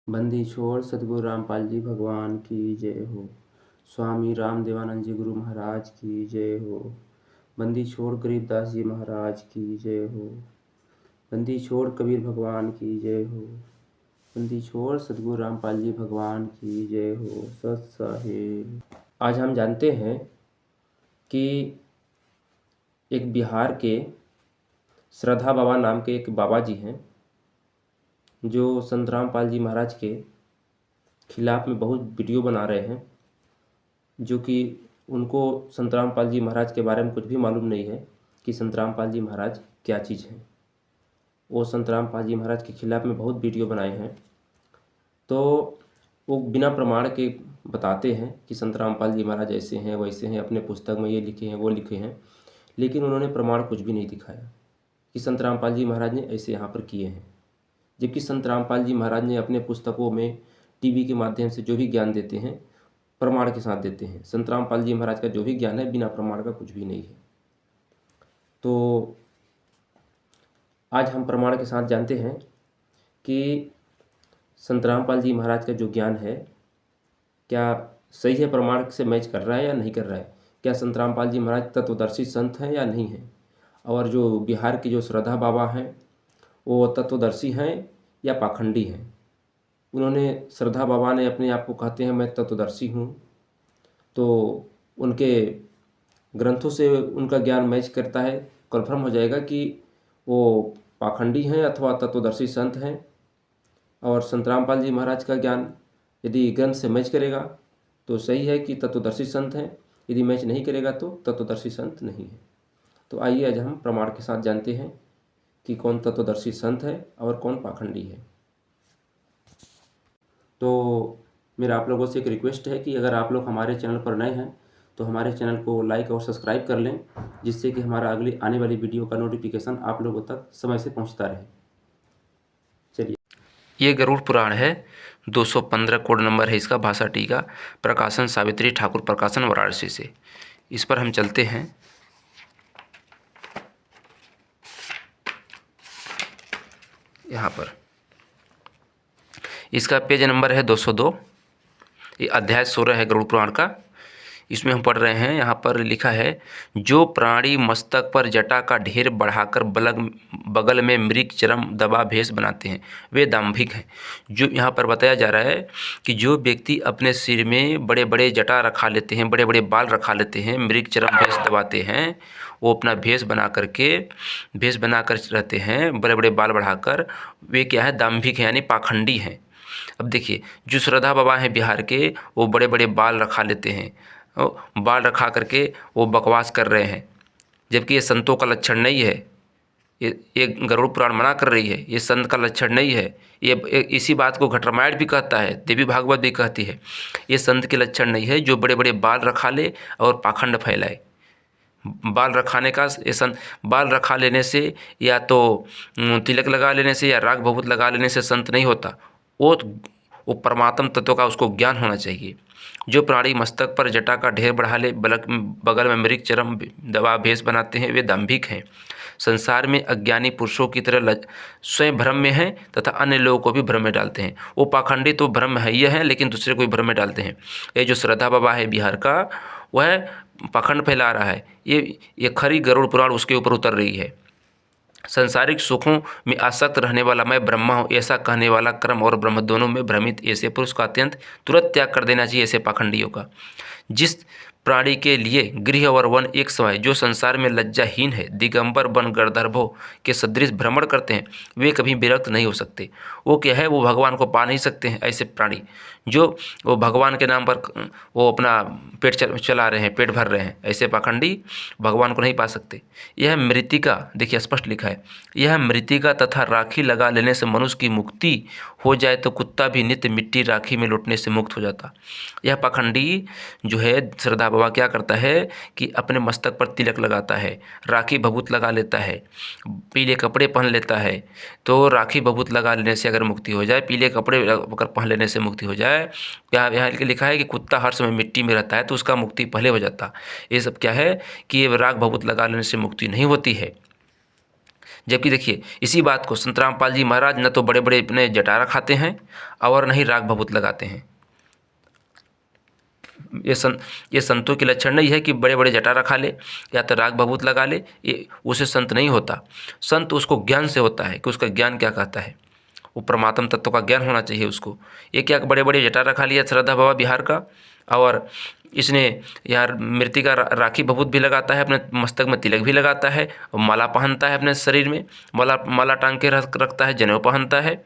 बंदी छोड़ सतगुरु रामपाल जी भगवान की जय हो। स्वामी राम देवानंद जी गुरु महाराज की जय हो। बंदी छोड़ गरीबदास जी महाराज की जय हो। बंदी छोड़ कबीर भगवान की जय हो। बंदी छोड़ सतगुरु रामपाल जी भगवान की जय हो। सत साहिब। आज हम जानते हैं कि एक बिहार के श्रद्धा बाबा नाम के एक बाबा जी हैं जो संत रामपाल जी महाराज के खिलाफ में बहुत वीडियो बना रहे हैं, जो कि उनको संत रामपाल जी महाराज के बारे में कुछ भी मालूम नहीं है कि संत रामपाल जी महाराज क्या चीज़ हैं। वो संत रामपाल जी महाराज के खिलाफ में बहुत वीडियो बनाए हैं, तो वो बिना प्रमाण के बताते हैं कि संत रामपाल जी महाराज ऐसे हैं वैसे हैं, अपने पुस्तक में ये लिखे हैं वो लिखे हैं, लेकिन उन्होंने प्रमाण कुछ भी नहीं दिखाया कि संत रामपाल जी महाराज ने ऐसे यहाँ पर किए हैं। जबकि संत रामपाल जी महाराज ने अपने पुस्तकों में, टीवी के माध्यम से जो भी ज्ञान देते हैं प्रमाण के साथ देते हैं। संत रामपाल जी महाराज का जो भी ज्ञान है बिना प्रमाण का कुछ भी नहीं है। तो आज हम प्रमाण के साथ जानते हैं कि संत रामपाल जी महाराज का जो ज्ञान है क्या सही है, प्रमाण से मैच कर रहा है या नहीं कर रहा है। क्या संत रामपाल जी महाराज तत्वदर्शी संत हैं या नहीं हैं, और जो बिहार के जो श्रद्धा बाबा हैं वो तत्वदर्शी हैं या पाखंडी हैं। उन्होंने, श्रद्धा बाबा ने अपने आप को कहते हैं मैं तत्वदर्शी हूँ, तो उनके ग्रंथों से उनका ज्ञान मैच करता है, कन्फर्म हो जाएगा कि वो पाखंडी हैं अथवा तत्वदर्शी संत हैं। और संत रामपाल जी महाराज का ज्ञान यदि ग्रंथ से मैच करेगा तो सही है कि तत्वदर्शी संत हैं, यदि मैच नहीं करेगा तो तत्वदर्शी संत नहीं है। तो आइए आज हम प्रमाण के साथ जानते हैं कि कौन तत्वदर्शी संत है और कौन पाखंडी है। तो मेरा आप लोगों से एक रिक्वेस्ट है कि अगर आप लोग हमारे चैनल पर नए हैं तो हमारे चैनल को लाइक और सब्सक्राइब कर लें, जिससे कि हमारा अगली आने वाली वीडियो का नोटिफिकेशन आप लोगों तक समय से पहुंचता रहे। चलिए, ये गरुड़ पुराण है, 215 कोड नंबर है इसका, भाषा टीका, प्रकाशन सावित्री ठाकुर प्रकाशन वाराणसी से। इस पर हम चलते हैं। यहाँ पर इसका पेज नंबर है 202। ये अध्याय 16 है गरुड़ पुराण का। इसमें हम पढ़ रहे हैं, यहाँ पर लिखा है, जो प्राणी मस्तक पर जटा का ढेर बढ़ाकर बगल में मृग चरम दबा भेष बनाते हैं वे दाम्भिक हैं। जो यहाँ पर बताया जा रहा है कि जो व्यक्ति अपने सिर में बड़े बड़े जटा रखा लेते हैं, बड़े बड़े बाल रखा लेते हैं, मृग चरम भेष दबाते हैं, वो अपना भेष बनाकर रहते हैं, बड़े बड़े बाल बढ़ाकर, वे क्या है, दाम्भिक हैं, यानी पाखंडी हैं। अब देखिए, जो श्रद्धा बाबा हैं बिहार के, वो बड़े बड़े बाल रखा लेते हैं, बाल रखा करके वो बकवास कर रहे हैं, जबकि ये संतों का लक्षण नहीं है। ये गरुड़ पुराण मना कर रही है, ये संत का लक्षण नहीं है। ये इसी बात को घट रामायण भी कहता है, देवी भागवत भी कहती है, ये संत के लक्षण नहीं है जो बड़े बड़े बाल रखा ले और पाखंड फैलाए। बाल रखाने का बाल रखा लेने से या तो तिलक लगा लेने से या राग भभूत लगा लेने से संत नहीं होता। वो परमात्म तत्व का उसको ज्ञान होना चाहिए। जो प्राणी मस्तक पर जटा का ढेर बढ़ा ले, बगल में मृग चरम दबा भेष बनाते हैं, वे दाम्भिक हैं। संसार में अज्ञानी पुरुषों की तरह स्वयं भ्रम में हैं तथा अन्य लोगों को भी भ्रम में डालते हैं। वो पाखंडी तो भ्रम है ही है, लेकिन दूसरे को भी भ्रम में डालते हैं। ये जो श्रद्धा बाबा है बिहार का, वह पाखंड फैला रहा है। ये खरी गरुड़ पुराण उसके ऊपर उतर रही है। संसारिक सुखों में आसक्त रहने वाला मैं ब्रह्मा हूँ ऐसा कहने वाला कर्म और ब्रह्म दोनों में भ्रमित ऐसे पुरुष का अत्यंत तुरंत त्याग कर देना चाहिए ऐसे पाखंडियों का। जिस प्राणी के लिए गृह और वन एक समय, जो संसार में लज्जाहीन है, दिगंबर बन गणधर्भों के सदृश भ्रमण करते हैं, वे कभी विरक्त नहीं हो सकते। वो क्या है, वो भगवान को पा नहीं सकते हैं। ऐसे प्राणी जो वो भगवान के नाम पर वो अपना पेट चला रहे हैं, पेट भर रहे हैं, ऐसे पाखंडी भगवान को नहीं पा सकते। यह मृतिका, देखिए स्पष्ट लिखा है, यह मृतिका तथा राखी लगा लेने से मनुष्य की मुक्ति हो जाए तो कुत्ता भी नित्य मिट्टी राखी में लौटने से मुक्त हो जाता। यह पाखंडी जो है श्रद्धा बाबा क्या करता है कि अपने मस्तक पर तिलक लगाता है, राखी भभूत लगा लेता है, पीले कपड़े पहन लेता है। तो राखी भभूत लगा लेने से अगर मुक्ति हो जाए, पीले कपड़े अगर पहन लेने से मुक्ति हो जाए, यहाँ लिखा है कि कुत्ता हर समय मिट्टी में रहता है तो उसका मुक्ति पहले हो जाता। ये सब क्या है कि ये राग भभूत लगा लेने से मुक्ति नहीं होती है। जबकि देखिए इसी बात को संत रामपाल जी महाराज न तो बड़े बड़े अपने जटारा खाते हैं और न ही राग भभूत लगाते हैं। ये संतों के लक्षण नहीं है कि बड़े बड़े जटारा खा ले या तो राग भभूत लगा ले, ये उसे संत नहीं होता। संत उसको ज्ञान से होता है कि उसका ज्ञान क्या कहता है, वो परमात्म तत्व का ज्ञान होना चाहिए उसको। ये क्या बड़े बड़े जटारा खा लिया श्रद्धा बाबा बिहार का, और इसने यार मृतिका राखी भभूत भी लगाता है, अपने मस्तक में तिलक भी लगाता है, और माला पहनता है अपने शरीर में, माला टांग के रखता है, जनेऊ पहनता है।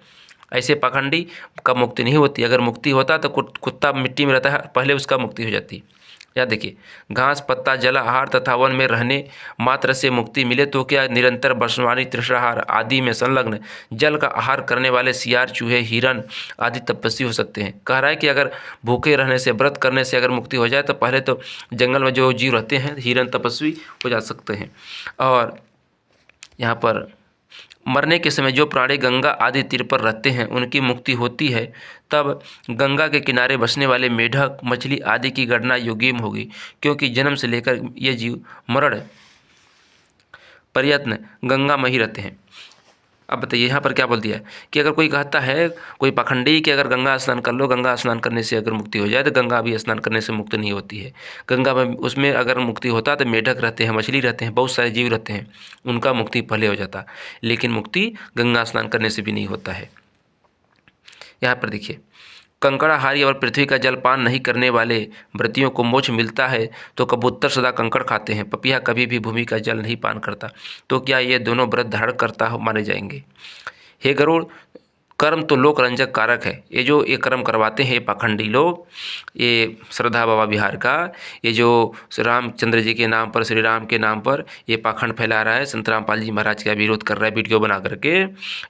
ऐसे पाखंडी का मुक्ति नहीं होती। अगर मुक्ति होता तो कुत्ता मिट्टी में रहता है, पहले उसका मुक्ति हो जाती। या देखिए, घास पत्ता जल आहार तथा वन में रहने मात्र से मुक्ति मिले तो क्या निरंतर बसवानी तृष्णाहार आदि में संलग्न जल का आहार करने वाले सियार चूहे हिरन आदि तपस्वी हो सकते हैं। कह रहा है कि अगर भूखे रहने से व्रत करने से अगर मुक्ति हो जाए तो पहले तो जंगल में जो जीव रहते हैं हिरन तपस्वी हो जा सकते हैं। और यहाँ पर मरने के समय जो प्राणी गंगा आदि तीर पर रहते हैं उनकी मुक्ति होती है, तब गंगा के किनारे बसने वाले मेढक मछली आदि की गणना योग्य होगी, क्योंकि जन्म से लेकर ये जीव मरण पर्यंत गंगा में ही रहते हैं। अब बताइए यहाँ पर क्या बोल दिया है कि अगर कोई कहता है कोई पाखंडी कि अगर गंगा स्नान कर लो, गंगा स्नान करने से अगर मुक्ति हो जाए, तो गंगा भी स्नान करने से मुक्ति नहीं होती है। गंगा में उसमें अगर मुक्ति होता तो मेढक रहते हैं, मछली रहते हैं, बहुत सारे जीव रहते हैं, उनका मुक्ति पहले हो जाता। लेकिन मुक्ति गंगा स्नान करने से भी नहीं होता है। यहाँ पर देखिए, कंकड़ाहारी और पृथ्वी का जलपान नहीं करने वाले व्रतियों को मोक्ष मिलता है तो कबूतर सदा कंकड़ खाते हैं, पपिया कभी भी भूमि का जल नहीं पान करता, तो क्या ये दोनों व्रत धारण करता माने जाएंगे? हे गरुड़, कर्म तो लोक रंजक कारक है। ये जो ये कर्म करवाते हैं ये पाखंडी लोग, ये श्रद्धा बाबा बिहार का, ये जो रामचंद्र जी के नाम पर, श्री राम के नाम पर ये पाखंड फैला रहा है, संत रामपाल जी महाराज का विरोध कर रहा है वीडियो बना करके,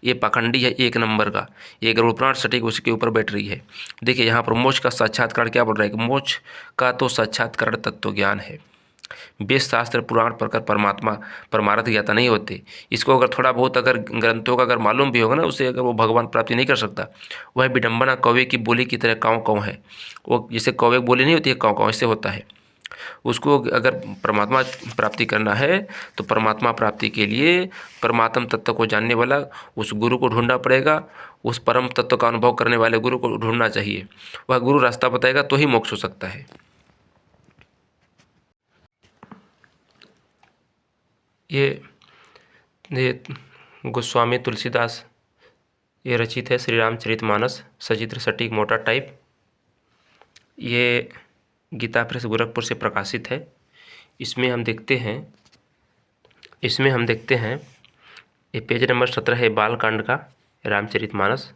ये पाखंडी है एक नंबर का। ये गरुड़ पुराण सटीक उसके ऊपर बैठ रही है। देखिए यहाँ पर मोक्ष का साक्षात्कार क्या बोल रहा है कि मोक्ष का तो साक्षात्कार तत्व ज्ञान है। वेद शास्त्र पुराण पढ़कर परमार्थ ज्ञाता नहीं होते। इसको अगर थोड़ा बहुत अगर ग्रंथों का अगर मालूम भी होगा ना, उसे अगर वो भगवान प्राप्ति नहीं कर सकता। वह विडंबना कौवे की बोली की तरह काँव काँव है। वो जैसे कौवे की बोली नहीं होती है काँव काँव, ऐसे होता है। उसको अगर परमात्मा प्राप्ति करना है तो परमात्मा प्राप्ति के लिए परमात्म तत्व को जानने वाला उस गुरु को ढूंढना पड़ेगा। उस परम तत्व का अनुभव करने वाले गुरु को ढूंढना चाहिए। वह गुरु रास्ता बताएगा तो ही मोक्ष हो सकता है। ये गोस्वामी तुलसीदास ये रचित है श्री रामचरितमानस, सचित्र सटीक मोटा टाइप। ये गीता प्रेस गोरखपुर से प्रकाशित है। इसमें हम देखते हैं ये पेज नंबर 17 है बालकांड का, रामचरितमानस।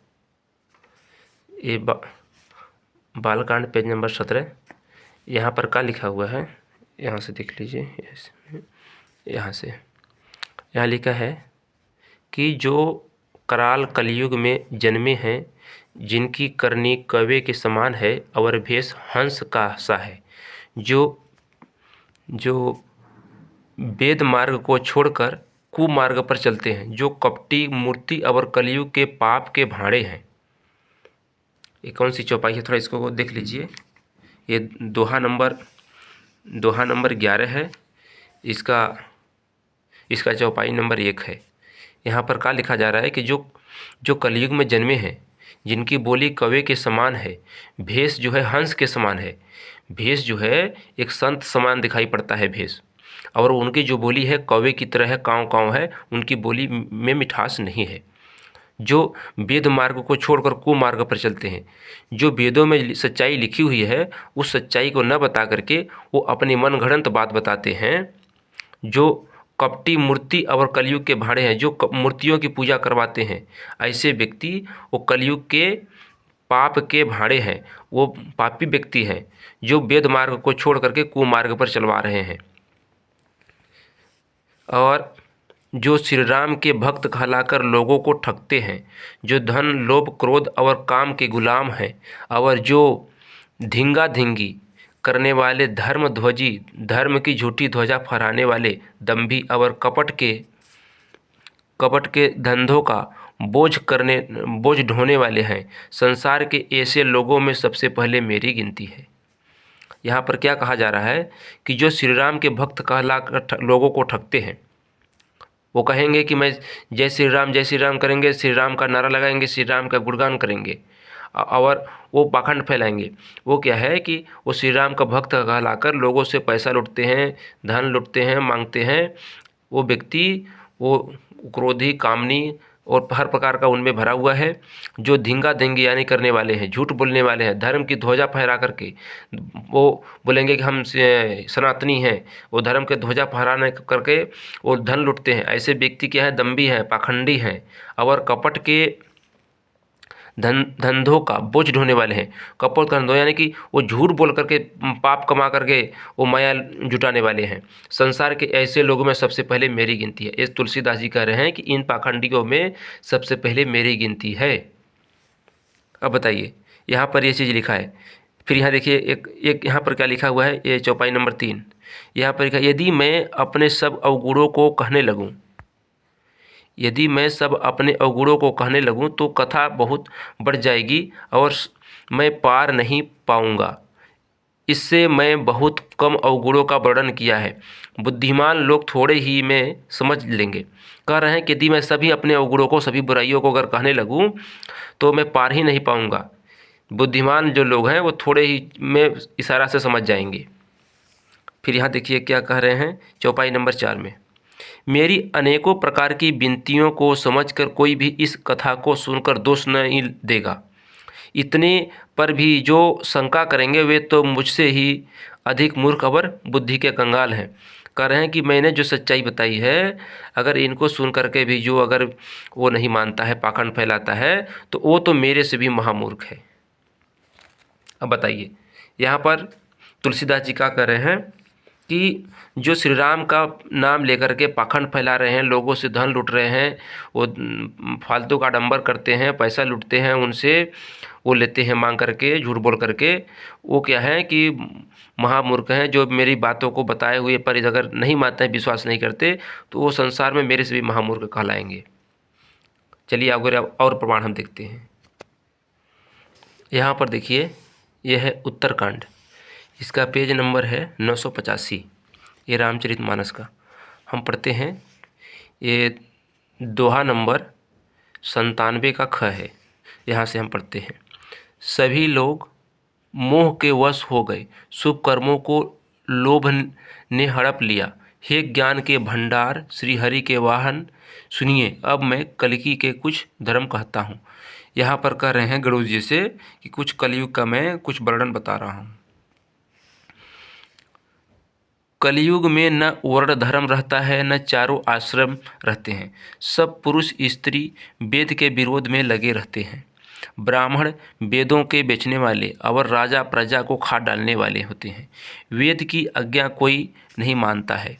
ये बालकांड पेज नंबर 17। यहाँ पर क्या लिखा हुआ है, यहाँ से देख लीजिए। यहाँ लिखा है कि जो कराल कलयुग में जन्मे हैं, जिनकी करनी कौवे के समान है और भेष हंस का सा है, जो वेद मार्ग को छोड़कर कुमार्ग पर चलते हैं, जो कपटी मूर्ति और कलयुग के पाप के भाड़े हैं। ये कौन सी चौपाई है, थोड़ा इसको देख लीजिए। ये दोहा नंबर 11 है। इसका चौपाई नंबर 1 है। यहाँ पर क्या लिखा जा रहा है कि जो कलयुग में जन्मे हैं, जिनकी बोली कौवे के समान है, भेष जो है हंस के समान है। भेष जो है एक संत समान दिखाई पड़ता है भेष, और उनकी जो बोली है कौवे की तरह है, काँव काँव है, उनकी बोली में मिठास नहीं है। जो वेद मार्ग को छोड़कर कुमार्ग पर चलते हैं, जो वेदों में सच्चाई लिखी हुई है उस सच्चाई को न बता करके वो अपनी मनगढ़ंत बात बताते हैं। जो कपटी मूर्ति और कलयुग के भाड़े हैं, जो मूर्तियों की पूजा करवाते हैं, ऐसे व्यक्ति वो कलयुग के पाप के भाड़े हैं। वो पापी व्यक्ति हैं जो वेद मार्ग को छोड़ करके कुमार्ग पर चलवा रहे हैं। और जो श्री राम के भक्त कहलाकर लोगों को ठगते हैं, जो धन लोभ क्रोध और काम के गुलाम हैं, और जो धींगा धींगी करने वाले धर्मध्वजी, धर्म की झूठी ध्वजा फहराने वाले दंभी और कपट के धंधों का बोझ ढोने वाले हैं, संसार के ऐसे लोगों में सबसे पहले मेरी गिनती है। यहाँ पर क्या कहा जा रहा है कि जो श्री राम के भक्त कहलाकर लोगों को ठगते हैं, वो कहेंगे कि मैं जय श्री राम करेंगे, श्री राम का नारा लगाएंगे, श्री राम का गुणगान करेंगे और वो पाखंड फैलाएंगे। वो क्या है कि वो श्री राम का भक्त कहलाकर लोगों से पैसा लूटते हैं, धन लूटते हैं, मांगते हैं। वो व्यक्ति वो क्रोधी, कामनी और हर प्रकार का उनमें भरा हुआ है। जो धींगा देंगी यानी करने वाले हैं, झूठ बोलने वाले हैं, धर्म की ध्वजा फहरा करके वो बोलेंगे कि हम सनातनी हैं, वो धर्म के ध्वजा फहराने करके वो धन लूटते हैं। ऐसे व्यक्ति क्या है, दम्भी हैं, पाखंडी हैं और कपट के धंधों का बोझ ढोने वाले हैं। कपट का धंधों यानी कि वो झूठ बोल करके पाप कमा करके वो माया जुटाने वाले हैं। संसार के ऐसे लोगों में सबसे पहले मेरी गिनती है। इस तुलसीदास जी कह रहे हैं कि इन पाखंडियों में सबसे पहले मेरी गिनती है। अब बताइए, यहाँ पर ये चीज़ लिखा है। फिर यहाँ देखिए एक यहाँ पर क्या लिखा हुआ है, ये चौपाई नंबर 3। यहाँ पर लिखा, यदि मैं अपने सब अवगुणों को कहने लगूँ, यदि मैं सब अपने अवगुणों को कहने लगूं तो कथा बहुत बढ़ जाएगी और मैं पार नहीं पाऊंगा। इससे मैं बहुत कम अवगुणों का वर्णन किया है, बुद्धिमान लोग थोड़े ही में समझ लेंगे। कह रहे हैं कि यदि मैं सभी अपने अवगुणों को, सभी बुराइयों को अगर कहने लगूं तो मैं पार ही नहीं पाऊंगा। बुद्धिमान जो लोग हैं वो थोड़े ही में इशारा से समझ जाएंगे। फिर यहाँ देखिए क्या कह रहे हैं चौपाई नंबर 4 में, मेरी अनेकों प्रकार की विनतियों को समझकर कोई भी इस कथा को सुनकर दोष नहीं देगा। इतने पर भी जो शंका करेंगे वे तो मुझसे ही अधिक मूर्ख और बुद्धि के कंगाल हैं। कह रहे हैं कि मैंने जो सच्चाई बताई है, अगर इनको सुन करके भी जो अगर वो नहीं मानता है, पाखंड फैलाता है, तो वो तो मेरे से भी महामूर्ख है। अब बताइए, यहाँ पर तुलसीदास जी क्या कह रहे हैं कि जो श्री राम का नाम लेकर के पाखंड फैला रहे हैं, लोगों से धन लूट रहे हैं, वो फालतू का आडंबर करते हैं, पैसा लूटते हैं, उनसे वो लेते हैं मांग करके, झूठ बोल करके, वो क्या है कि महामूर्ख हैं। जो मेरी बातों को बताए हुए पर अगर नहीं मानते हैं, विश्वास नहीं करते, तो वो संसार में मेरे से भी महामूर्ख कहलाएंगे। चलिए आगे और प्रमाण हम देखते हैं। यहाँ पर देखिए, यह है उत्तरकांड, इसका पेज नंबर है 985। ये रामचरितमानस का हम पढ़ते हैं। ये दोहा नंबर 97 का ख है। यहाँ से हम पढ़ते हैं, सभी लोग मोह के वश हो गए, शुभ कर्मों को लोभ ने हड़प लिया। हे ज्ञान के भंडार, श्री हरि के वाहन, सुनिए अब मैं कलकी के कुछ धर्म कहता हूँ। यहाँ पर कह रहे हैं गणेश जी से कि कुछ कलयुग का मैं कुछ वर्णन बता रहा हूँ। कलयुग में न वर्ण धर्म रहता है, न चारों आश्रम रहते हैं। सब पुरुष स्त्री वेद के विरोध में लगे रहते हैं। ब्राह्मण वेदों के बेचने वाले और राजा प्रजा को खा डालने वाले होते हैं। वेद की आज्ञा कोई नहीं मानता है।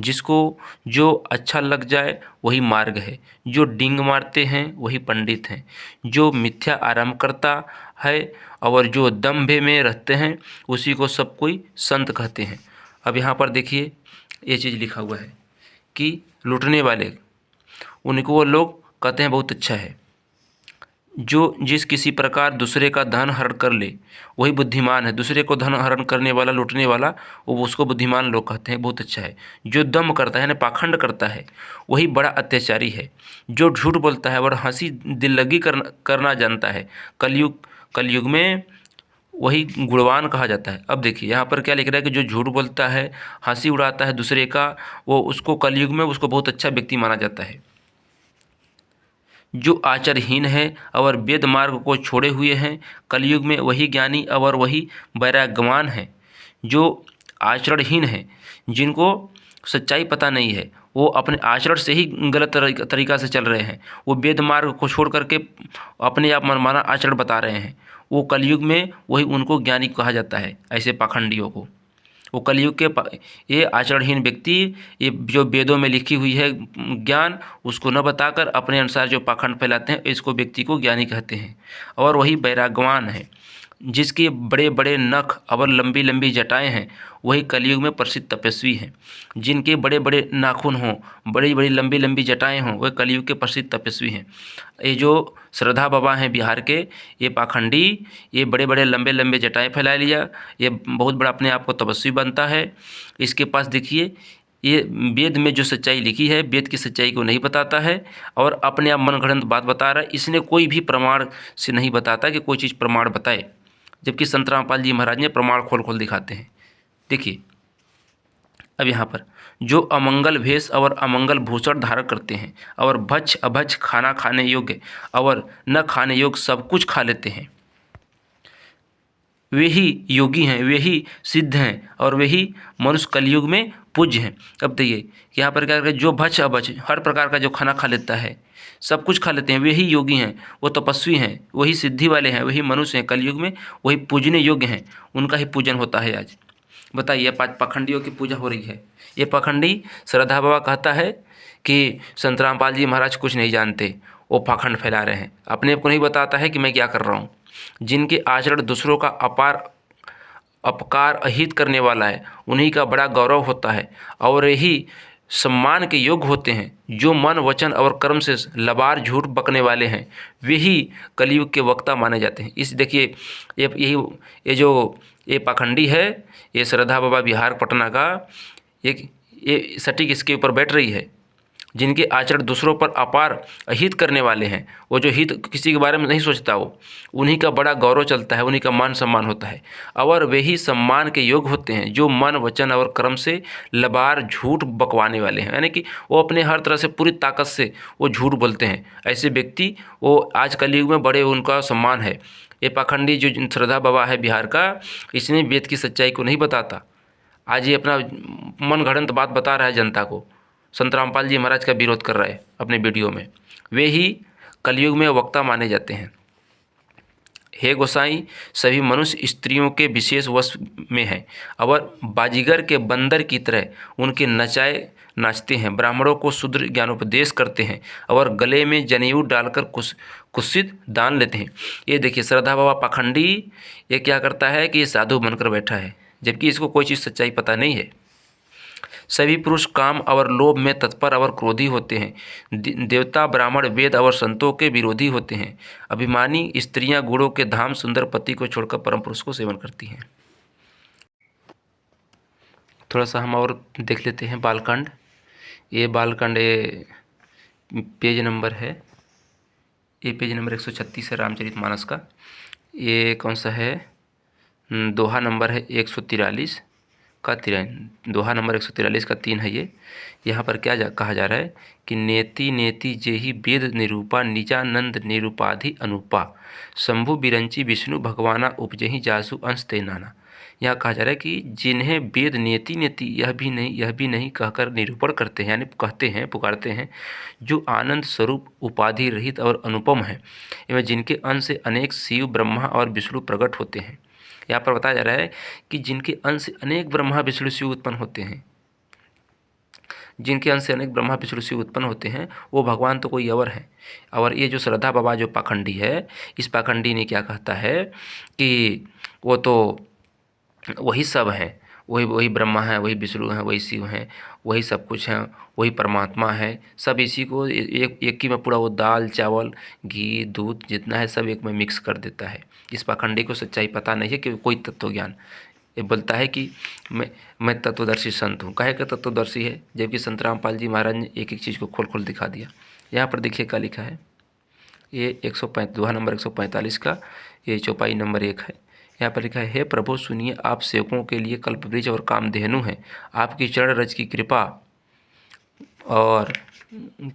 जिसको जो अच्छा लग जाए वही मार्ग है। जो डींग मारते हैं वही पंडित हैं। जो मिथ्या आरंभ करता है और जो दंभ में रहते हैं उसी को सब कोई संत कहते हैं। अब यहाँ पर देखिए ये चीज़ लिखा हुआ है कि लूटने वाले उनको वो लोग कहते हैं बहुत अच्छा है। जो जिस किसी प्रकार दूसरे का धन हरण कर ले वही बुद्धिमान है। दूसरे को धन हरण करने वाला, लूटने वाला, वो उसको बुद्धिमान लोग कहते हैं, बहुत अच्छा है। जो दम करता है ना, पाखंड करता है, वही बड़ा अत्याचारी है। जो झूठ बोलता है और हंसी दिल्लगी करना जानता है, कलयुग में वही गुणवान कहा जाता है। अब देखिए यहाँ पर क्या लिख रहा है कि जो झूठ बोलता है, हंसी उड़ाता है दूसरे का, वो उसको कलयुग में उसको बहुत अच्छा व्यक्ति माना जाता है। जो आचरहीन है और वेद मार्ग को छोड़े हुए हैं, कलयुग में वही ज्ञानी और वही वैराग्यवान है। जो आचरणहीन है, जिनको सच्चाई पता नहीं है, वो अपने आचरण से ही गलत तरीका से चल रहे हैं, वो वेद मार्ग को छोड़ करके अपने आप मनमाना आचरण बता रहे हैं, वो कलयुग में वही उनको ज्ञानी कहा जाता है। ऐसे पाखंडियों को वो कलयुग के ये आचरणहीन व्यक्ति, ये जो वेदों में लिखी हुई है ज्ञान, उसको न बताकर अपने अनुसार जो पाखंड फैलाते हैं, इसको व्यक्ति को ज्ञानी कहते हैं। और वही वैराग्यवान है। जिसके बड़े बड़े नख और लंबी लंबी जटाएं हैं, वही कलयुग में प्रसिद्ध तपस्वी हैं। जिनके बड़े बड़े नाखून हों, बड़ी बड़ी लंबी लंबी जटाएं हों, वह कलयुग के प्रसिद्ध तपस्वी हैं। ये जो श्रद्धा बाबा हैं बिहार के, ये पाखंडी, ये बड़े बड़े लंबे लंबे जटाएं फैला लिया, ये बहुत बड़ा अपने आप को तपस्वी बनता है। इसके पास देखिए ये वेद में जो सच्चाई लिखी है वेद की सच्चाई को नहीं बताता है और अपने आप मनगढ़ंत बात बता रहा है। इसने कोई भी प्रमाण से नहीं बताता कि कोई चीज़ प्रमाण बताए, जबकि संत रामपाल जी महाराज ने प्रमाण खोल खोल दिखाते हैं। देखिए अब यहाँ पर जो अमंगल भेष और अमंगल भूषण धारण करते हैं और भक्ष अभक्ष खाना खाने योग्य और न खाने योग्य सब कुछ खा लेते हैं, वे ही योगी हैं, वे ही सिद्ध हैं और वे ही मनुष्य कलयुग में पूज्य हैं। अब देखिए यहाँ पर क्या जो भक्ष अभक्ष हर प्रकार का जो खाना खा लेता है, सब कुछ खा लेते हैं, वे ही योगी हैं, वो तपस्वी हैं, वही सिद्धि वाले हैं, वही मनुष्य हैं कलयुग में, वही पूजने योग्य हैं, उनका ही पूजन होता है आज। बताइए पाखंडियों की पूजा हो रही है। ये पाखंडी श्रद्धा बाबा कहता है कि संत रामपाल जी महाराज कुछ नहीं जानते, वो पाखंड फैला रहे हैं, अपने को नहीं बताता है कि मैं क्या कर रहा हूँ। जिनके आचरण दूसरों का अपकार अहित करने वाला है, उन्हीं का बड़ा गौरव होता है और यही सम्मान के योग्य होते हैं। जो मन वचन और कर्म से लबार झूठ बकने वाले हैं, वे ही कलयुग के वक्ता माने जाते हैं। इस देखिए ये पाखंडी है, ये श्रद्धा बाबा बिहार पटना का ये सटीक इसके ऊपर बैठ रही है। जिनके आचरण दूसरों पर अपार अहित करने वाले हैं, वो जो हित किसी के बारे में नहीं सोचता, वो उन्हीं का बड़ा गौरव चलता है, उन्हीं का मान सम्मान होता है और वे ही सम्मान के योग्य होते हैं जो मन वचन और कर्म से लबार झूठ बकवाने वाले हैं। यानी कि वो अपने हर तरह से पूरी ताकत से वो झूठ बोलते हैं। ऐसे व्यक्ति वो आज कलयुग में बड़े उनका सम्मान है। ये पाखंडी जो श्रद्धा बाबा है बिहार का, इसने वेद की सच्चाई को नहीं बताता, आज ये अपना मनगढ़ंत बात बता रहा है जनता को। संत रामपाल जी महाराज का विरोध कर रहा है अपने वीडियो में। वे ही कलयुग में वक्ता माने जाते हैं। हे गोसाई, सभी मनुष्य स्त्रियों के विशेष वश में हैं और बाजीगर के बंदर की तरह उनके नचाए नाचते हैं। ब्राह्मणों को शुद्र ज्ञानोपदेश करते हैं और गले में जनेऊ डालकर कुत्सित दान लेते हैं। ये देखिए श्रद्धा बाबा पाखंडी ये क्या करता है कि ये साधु बनकर बैठा है, जबकि इसको कोई चीज़ सच्चाई पता नहीं है। सभी पुरुष काम और लोभ में तत्पर और क्रोधी होते हैं। देवता ब्राह्मण वेद और संतों के विरोधी होते हैं। अभिमानी स्त्रियां गुणों के धाम सुंदर पति को छोड़कर परम पुरुष को सेवन करती हैं। थोड़ा सा हम और देख लेते हैं बालकांड। ये बालकांड पेज नंबर है, ये पेज नंबर 136 है रामचरितमानस का। ये कौन सा है, दोहा नंबर है 143 का 3, दोहा नंबर 143 का 3 है ये। यहाँ पर क्या कहा जा रहा है कि नेति नेति जेहि वेद निरूपा निजानंद निरूपाधि अनुपा शंभु बिरंची विष्णु भगवाना उपजहि जासु अंश ते नाना। यहाँ कहा जा रहा है कि जिन्हें वेद नेति नेति यह भी नहीं कहकर निरूपण करते हैं, यानी कहते हैं पुकारते हैं, जो आनंद स्वरूप उपाधि रहित और अनुपम है, एवं जिनके अंश से अनेक शिव ब्रह्मा और विष्णु प्रकट होते हैं। यहाँ पर बताया जा रहा है कि जिनके अंश से अनेक ब्रह्मा विष्णु शिव उत्पन्न होते हैं, जिनके अंश से अनेक ब्रह्मा विष्णु शिव उत्पन्न होते हैं, वो भगवान तो कोई और है। और ये जो श्रद्धा बाबा जो पाखंडी है, इस पाखंडी ने क्या कहता है कि वो तो वही सब हैं, वही ब्रह्मा है, वही विष्णु हैं, वही शिव हैं, वही सब कुछ हैं, वही परमात्मा है, सब इसी को एक ही में पूरा वो दाल चावल घी दूध जितना है सब एक में मिक्स कर देता है। इस पाखंडी को सच्चाई पता नहीं है कि कोई तत्व ज्ञान। ये बोलता है कि मैं तत्वदर्शी संत हूँ। काहे का तत्वदर्शी है, जबकि संत रामपाल जी महाराज ने एक एक चीज़ को खोल खोल दिखा दिया। यहाँ पर देखिए क्या लिखा है, ये 145 दोहा नंबर 145 का ये चौपाई नंबर 1 है। यहाँ पर लिखा है, हे प्रभु सुनिए, आप सेवकों के लिए कल्पवृक्ष और कामधेनु हैं। आपकी चरण रज की कृपा और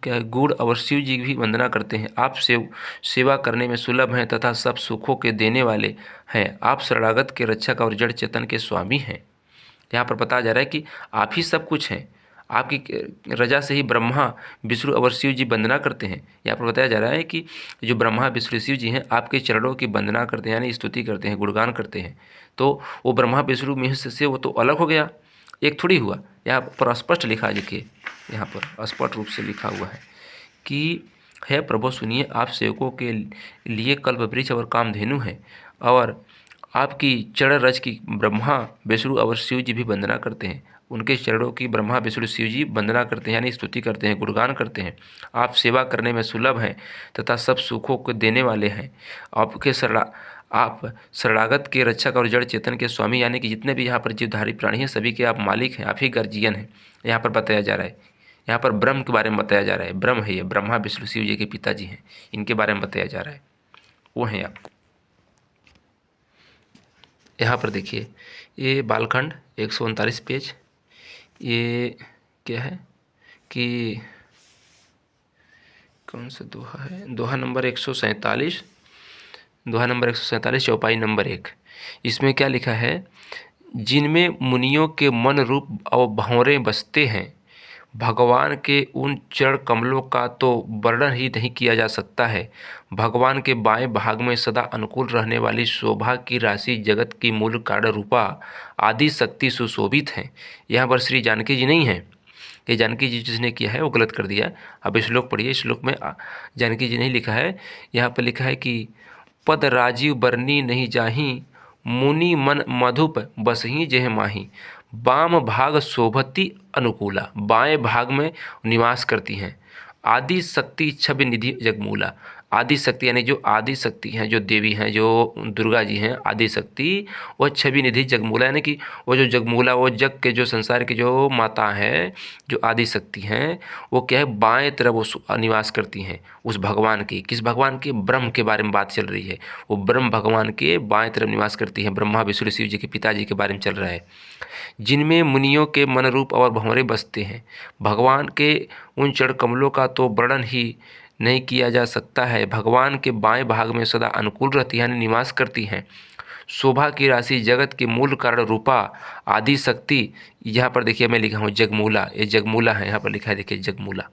क्या गुड़ और शिव जी की भी वंदना करते हैं। आप सेवा करने में सुलभ हैं तथा सब सुखों के देने वाले हैं। आप शरणागत के रक्षक और जड़ चेतन के स्वामी हैं। यहाँ पर बताया जा रहा है कि आप ही सब कुछ हैं। आपकी रजा से ही ब्रह्मा विष्णु और शिव जी वंदना करते हैं। यहाँ पर बताया जा रहा है कि जो ब्रह्मा विष्णु शिव जी हैं आपके चरणों की वंदना करते हैं, यानी स्तुति करते हैं, गुणगान करते हैं। तो वो ब्रह्मा विष्णु महेश से वो तो अलग हो गया, एक थोड़ी हुआ। यहाँ पर स्पष्ट लिखा है, देखिए यहाँ पर स्पष्ट रूप से लिखा हुआ है कि हे प्रभु सुनिए, आप सेवकों के लिए कल्पवृक्ष और कामधेनु हैं और आपकी चरण रज की ब्रह्मा विष्णु और शिव जी भी वंदना करते हैं। उनके चरणों की ब्रह्मा विष्णु शिव जी वंदना करते हैं, यानी स्तुति करते हैं, गुणगान करते हैं। आप सेवा करने में सुलभ हैं तथा सब सुखों को देने वाले हैं। आप शरणागत के रक्षक और जड़ चेतन के स्वामी, यानी कि जितने भी यहाँ पर जीवधारी प्राणी हैं सभी के आप मालिक हैं, आप ही गर्जियन हैं, यहाँ पर बताया जा रहा है। यहाँ पर ब्रह्म के बारे में बताया जा रहा है। ब्रह्म है ये, ब्रह्मा विष्णु शिव जी के पिताजी हैं, इनके बारे में बताया जा रहा है, वो हैं आप। यहाँ पर देखिए ये बालखंड 139 पेज, ये क्या है कि कौन सा दोहा है, दोहा नंबर 147, दोहा नंबर 147 चौपाई नंबर 1। इसमें क्या लिखा है, जिनमें मुनियों के मन रूप और भंवरे बसते हैं, भगवान के उन चरण कमलों का तो वर्णन ही नहीं किया जा सकता है। भगवान के बाएं भाग में सदा अनुकूल रहने वाली शोभा की राशि जगत की मूल कारण रूपा आदि शक्ति सुशोभित हैं। यहाँ पर श्री जानकी जी नहीं हैं, ये जानकी जी जिसने किया है वो गलत कर दिया। अब श्लोक पढ़िए, श्लोक में जानकी जी नहीं लिखा है, यहाँ पर लिखा है कि पद राजीव बरनी नहीं जाही, मुनि मन मधुप बसही जेह माही। वाम भाग शोभती अनुकूला, बाएं भाग में निवास करती हैं। आदि शक्ति छवि निधि जगमूला, आदि शक्ति यानी जो आदि शक्ति हैं, जो देवी हैं, जो दुर्गा जी हैं आदि शक्ति, वह छवि निधि जगमूला यानी कि वो जो जगमूला, वो जग के जो संसार की जो माता है, जो आदि शक्ति हैं, वो क्या है बाएं तरफ वो निवास करती हैं उस भगवान की। किस भगवान के? ब्रह्म के बारे में बात चल रही है। वो ब्रह्म भगवान के बाएं तरफ निवास करती हैं, ब्रह्मा विष्णु शिव जी के पिताजी के बारे में चल रहा है। जिनमें मुनियों के मन रूप और भंवरे बसते हैं, भगवान के उन चरण कमलों का तो वर्णन ही नहीं किया जा सकता है। भगवान के बाएं भाग में सदा अनुकूल रहती है, निवास करती हैं। शोभा की राशि जगत के मूल कारण रूपा आदि शक्ति, यहाँ पर देखिए मैं लिखा हूँ जगमूला, ये जगमूला है, यहाँ पर लिखा है देखिए जगमूला,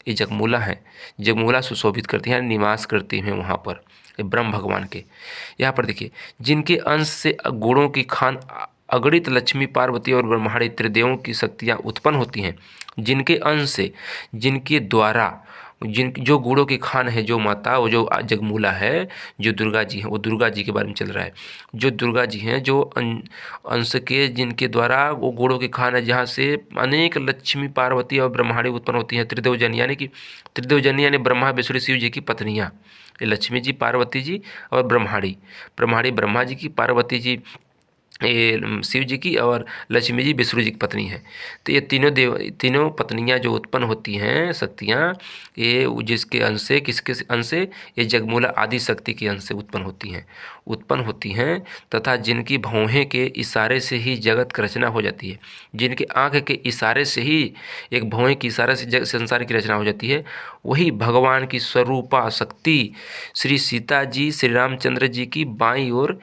ये जगमूला है, जगमूला सुशोभित करती हैं, निवास करती हैं वहाँ पर, ये ब्रह्म भगवान के। यहाँ पर देखिए जिनके अंश से गुणों की खान अगणित लक्ष्मी पार्वती और ब्रह्मांडी त्रिदेवों की शक्तियाँ उत्पन्न होती हैं, जिनके अंश से, जिनके द्वारा, जो गुणों की खान है, जो माता, वो जो जगमूला है, जो दुर्गा जी हैं, वो दुर्गा जी के बारे में चल रहा है। जो दुर्गा जी हैं, जो अंश के, जिनके द्वारा वो गुणों की खान है, जहाँ से अनेक लक्ष्मी पार्वती और ब्रह्मांडी उत्पन्न होती हैं। त्रिदेवजनी यानी कि त्रिदेवजनी यानी ब्रह्मा विष्णु शिव जी की पत्नियाँ, लक्ष्मी जी, पार्वती जी और ब्रह्मांडी। ब्रह्मांडी ब्रह्मा जी की, पार्वती जी ये शिव जी की, और लक्ष्मी जी विष्णु जी की पत्नी है। तो ये तीनों पत्नियां जो उत्पन्न होती हैं शक्तियां, ये जिसके अंश से, किसके अंश से? ये जगमूला आदि शक्ति के अंश से उत्पन्न होती हैं तथा जिनकी भौहें के इशारे से ही जगत की रचना हो जाती है। जिनके आँख के इशारे से ही, एक भौहें के इशारे से संसार की रचना हो जाती है, वही भगवान की स्वरूपा शक्ति श्री सीता जी, श्री रामचंद्र जी की बाईं ओर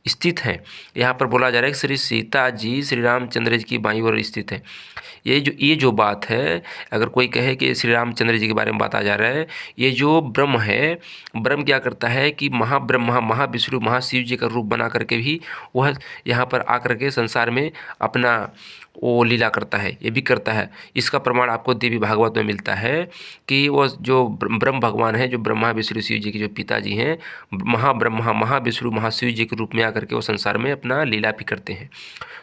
स्थित है। यहाँ पर बोला जा रहा है कि श्री सीता जी श्री रामचंद्र जी की बाईं ओर स्थित है। ये जो बात है, अगर कोई कहे कि श्री रामचंद्र जी के बारे में बताया जा रहा है, ये जो ब्रह्म है, ब्रह्म क्या करता है कि महाब्रह्मा, महाविष्णु, महाशिव जी का रूप बना करके भी वह यहाँ पर आकर के संसार में अपना वो लीला करता है, ये भी करता है। इसका प्रमाण आपको देवी भागवत में मिलता है कि वो जो ब्रह्म भगवान है, जो ब्रह्मा विष्णु शिव जी के जो पिताजी हैं, महाब्रह्मा, महाविष्णु, महाशिव जी के रूप में आकर के वो संसार में अपना लीला भी करते हैं।